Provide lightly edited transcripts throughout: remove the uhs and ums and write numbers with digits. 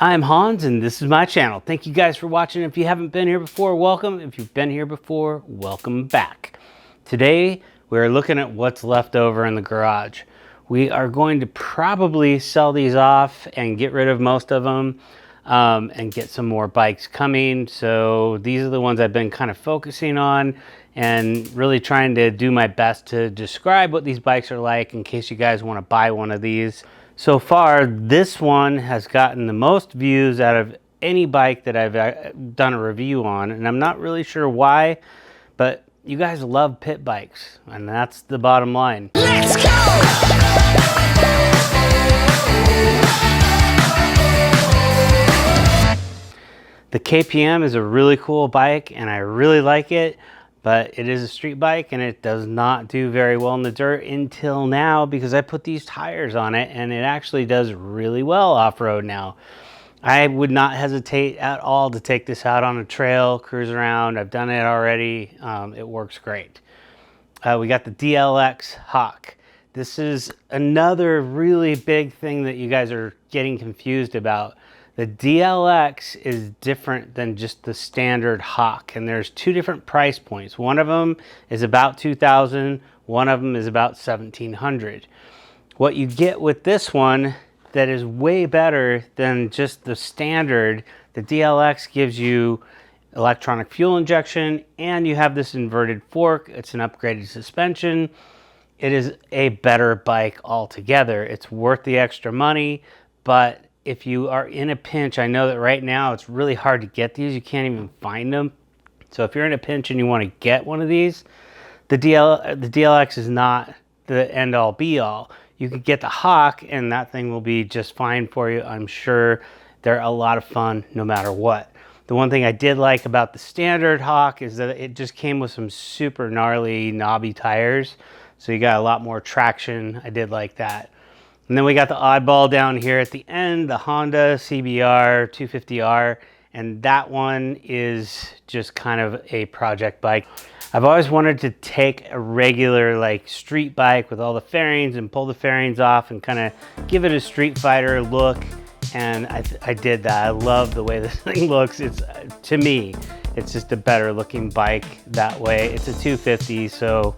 I'm Hans and this is my channel. Thank you guys for watching. If you haven't been here before, welcome. If you've been here before, welcome back. Today, we're looking at what's left over in the garage. We are going to probably sell these off and get rid of most of them and get some more bikes coming. So these are the ones I've been kind of focusing on and really trying to do my best to describe what these bikes are like in case you guys want to buy one of these. So far, this one has gotten the most views out of any bike that I've done a review on, and I'm not really sure why, but you guys love pit bikes, and that's the bottom line. Let's go! The KPM is a really cool bike, and I really like it. But it is a street bike and it does not do very well in the dirt until now because I put these tires on it and it actually does really well off-road now. I would not hesitate at all to take this out on a trail, cruise around. I've done it already. It works great. We got the DLX Hawk. This is another really big thing that you guys are getting confused about. The DLX is different than just the standard Hawk, and there's two different price points. One of them is about $2,000, one of them is about $1,700. What you get with this one that is way better than just the standard, the DLX gives you electronic fuel injection, and you have this inverted fork. It's an upgraded suspension. It is a better bike altogether. It's worth the extra money, but if you are in a pinch, I know that right now it's really hard to get these. You can't even find them. So if you're in a pinch and you want to get one of these, the DLX is not the end all be all. You could get the Hawk and that thing will be just fine for you. I'm sure they're a lot of fun no matter what. The one thing I did like about the standard Hawk is that it just came with some super gnarly knobby tires. So you got a lot more traction. I did like that. And then we got the oddball down here at the end, the Honda CBR 250R, and that one is just kind of a project bike. I've always wanted to take a regular like street bike with all the fairings and pull the fairings off and kind of give it a Street Fighter look, and I did that. I love the way this thing looks. It's to me, it's just a better looking bike that way. It's a 250, so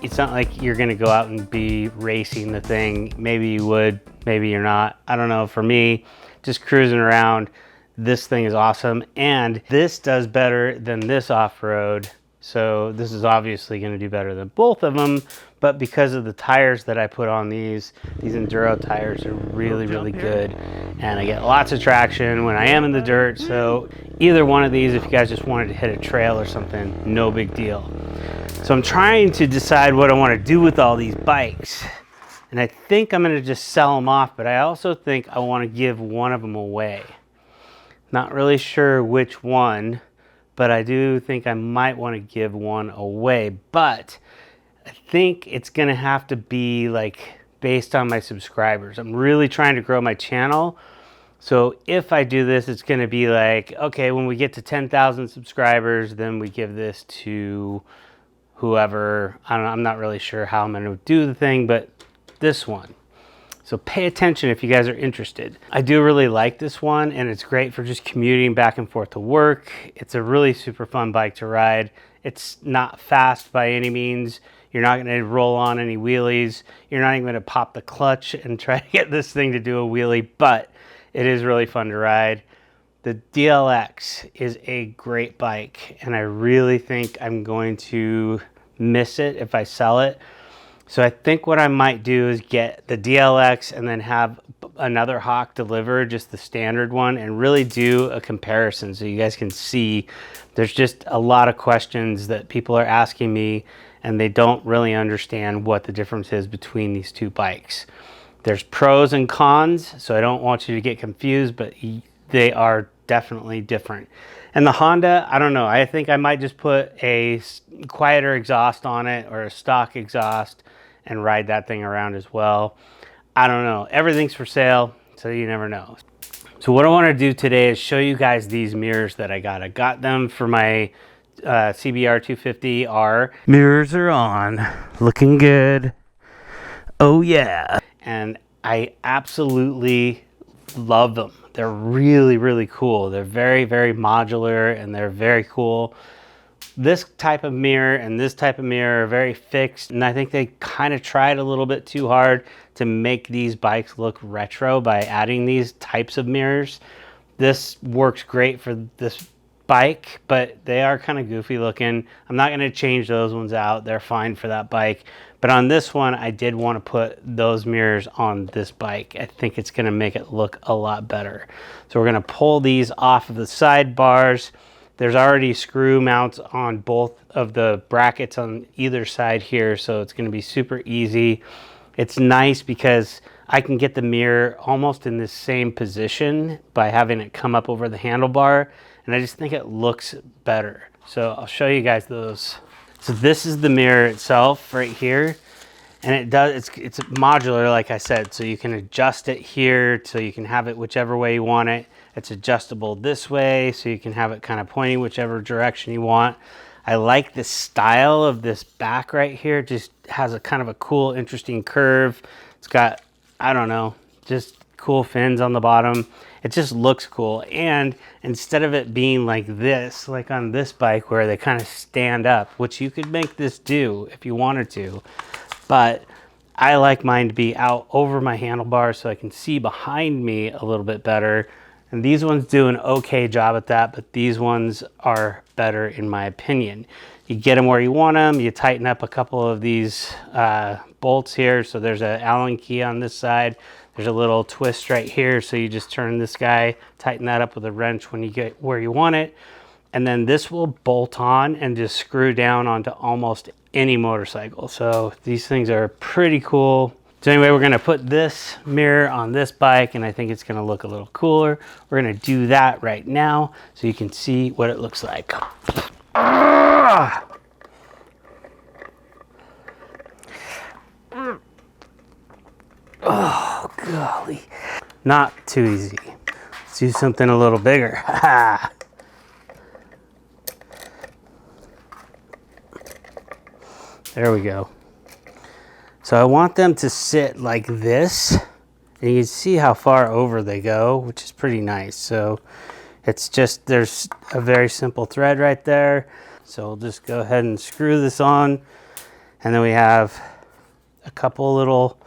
it's not like you're gonna go out and be racing the thing. Maybe you would, maybe you're not. I don't know. For me, just cruising around, this thing is awesome. And this does better than this off-road. So this is obviously gonna do better than both of them. But because of the tires that I put on these Enduro tires are really, really good. And I get lots of traction when I am in the dirt. So either one of these, if you guys just wanted to hit a trail or something, no big deal. So I'm trying to decide what I want to do with all these bikes. And I think I'm going to just sell them off, but I also think I want to give one of them away. Not really sure which one, but I do think I might want to give one away. But I think it's going to have to be like based on my subscribers. I'm really trying to grow my channel. So if I do this, it's going to be like, okay, when we get to 10,000 subscribers, then we give this to whoever. I'm not really sure how I'm going to do the thing, but this one. So pay attention if you guys are interested. I do really like this one, and it's great for just commuting back and forth to work. It's a really super fun bike to ride. It's not fast by any means. You're not going to roll on any wheelies. You're not even going to pop the clutch and try to get this thing to do a wheelie, but it is really fun to ride. The DLX is a great bike, and I really think I'm going to miss it if I sell it. So I think what I might do is get the DLX and then have another Hawk delivered, just the standard one, and really do a comparison so you guys can see. There's just a lot of questions that people are asking me, and they don't really understand what the difference is between these two bikes. There's pros and cons, so I don't want you to get confused, but they are definitely different. And the Honda, I don't know, I think I might just put a quieter exhaust on it or a stock exhaust and ride that thing around as well. I don't know, everything's for sale, so you never know. So what I want to do today is show you guys these mirrors that I got. I got them for my CBR 250R. Mirrors are on, looking good. Oh yeah. And I absolutely love them. they're really, really cool. They're very, very modular and they're very cool. This type of mirror and this type of mirror are very fixed, and I think they kind of tried a little bit too hard to make these bikes look retro by adding these types of mirrors. This works great for this bike, but they are kind of goofy looking. I'm not going to change those ones out. They're fine for that bike. But on this one, I did want to put those mirrors on this bike. I think it's going to make it look a lot better. So we're going to pull these off of the sidebars. There's already screw mounts on both of the brackets on either side here, so it's going to be super easy. It's nice because I can get the mirror almost in the same position by having it come up over the handlebar, and I just think it looks better. So I'll show you guys those. So this is the mirror itself right here, and it's modular, like I said, so you can adjust it here so you can have it whichever way you want it. It's adjustable this way, so you can have it kind of pointing whichever direction you want. I like the style of this back right here. It just has a kind of a cool, interesting curve. It's got, I don't know, just cool fins on the bottom. It just looks cool. And instead of it being like this, like on this bike where they kind of stand up, which you could make this do if you wanted to, but I like mine to be out over my handlebars so I can see behind me a little bit better. And these ones do an okay job at that, but these ones are better in my opinion. You get them where you want them. You tighten up a couple of these bolts here. So there's an Allen key on this side. There's a little twist right here. So you just turn this guy, tighten that up with a wrench when you get where you want it. And then this will bolt on and just screw down onto almost any motorcycle. So these things are pretty cool. So anyway, we're gonna put this mirror on this bike and I think it's gonna look a little cooler. We're gonna do that right now so you can see what it looks like. Oh, golly. Not too easy. Let's do something a little bigger. There we go. So I want them to sit like this, and you can see how far over they go, which is pretty nice. So it's just, there's a very simple thread right there. So we'll just go ahead and screw this on. And then we have a couple little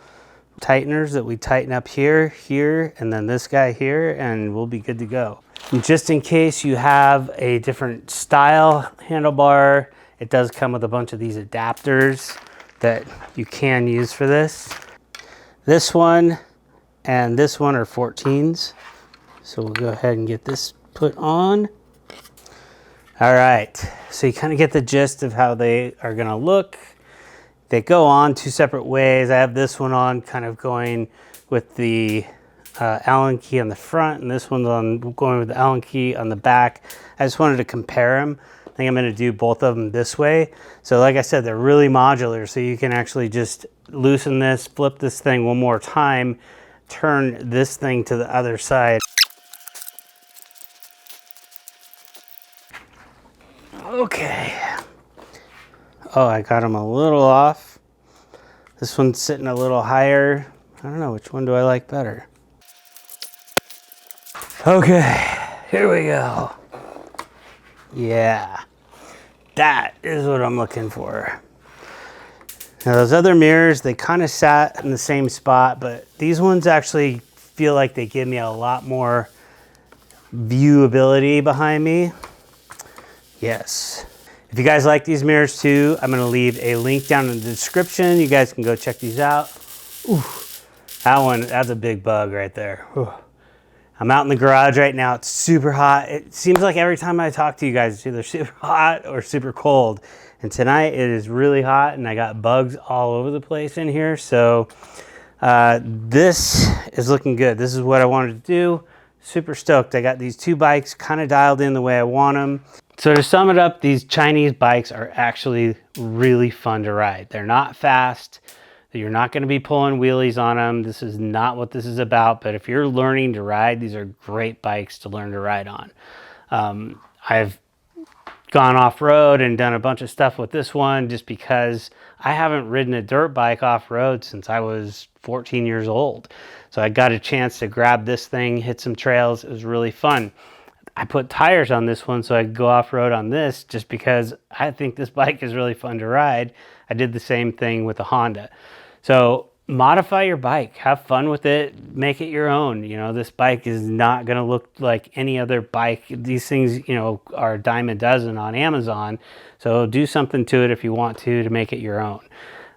tighteners that we tighten up here, here, and then this guy here, and we'll be good to go. And just in case you have a different style handlebar, it does come with a bunch of these adapters that you can use for this. This one and this one are 14s. So we'll go ahead and get this put on. All right, so you kind of get the gist of how they are gonna look. They go on two separate ways. I have this one on kind of going with the Allen key on the front, and this one's on going with the Allen key on the back. I just wanted to compare them. I think I'm gonna do both of them this way. So like I said, they're really modular, so you can actually just loosen this, flip this thing one more time, turn this thing to the other side. Okay. Oh, I got them a little off. This one's sitting a little higher. I don't know, which one do I like better? Okay, here we go. Yeah, that is what I'm looking for. Now those other mirrors, they kind of sat in the same spot, but these ones actually feel like they give me a lot more viewability behind me. Yes. If you guys like these mirrors too, I'm gonna leave a link down in the description. You guys can go check these out. Ooh, that's a big bug right there. Ooh. I'm out in the garage right now. It's super hot. It seems like every time I talk to you guys, it's either super hot or super cold. And tonight it is really hot and I got bugs all over the place in here. So this is looking good. This is what I wanted to do. Super stoked. I got these two bikes kind of dialed in the way I want them. So to sum it up, these Chinese bikes are actually really fun to ride. They're not fast. You're not going to be pulling wheelies on them. This is not what this is about. But if you're learning to ride, these are great bikes to learn to ride on. I've gone off-road and done a bunch of stuff with this one just because I haven't ridden a dirt bike off-road since I was 14 years old. So I got a chance to grab this thing, hit some trails. It was really fun. I put tires on this one so I could go off-road on this just because I think this bike is really fun to ride. I did the same thing with the Honda. So modify your bike, have fun with it, make it your own. You know, this bike is not going to look like any other bike. These things, you know, are a dime a dozen on Amazon. So do something to it if you want to make it your own.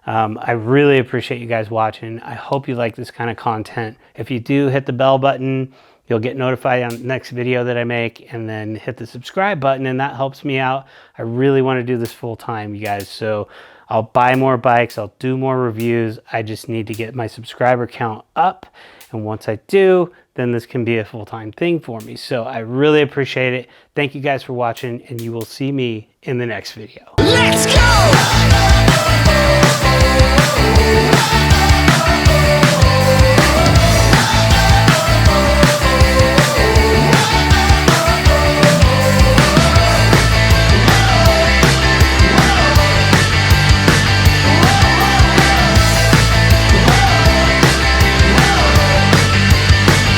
I really appreciate you guys watching. I hope you like this kind of content. If you do, hit the bell button. You'll get notified on the next video that I make, and then hit the subscribe button, and that helps me out. I really want to do this full time, you guys. So I'll buy more bikes, I'll do more reviews. I just need to get my subscriber count up. And once I do, then this can be a full-time thing for me. So I really appreciate it. Thank you guys for watching, and you will see me in the next video. Let's go!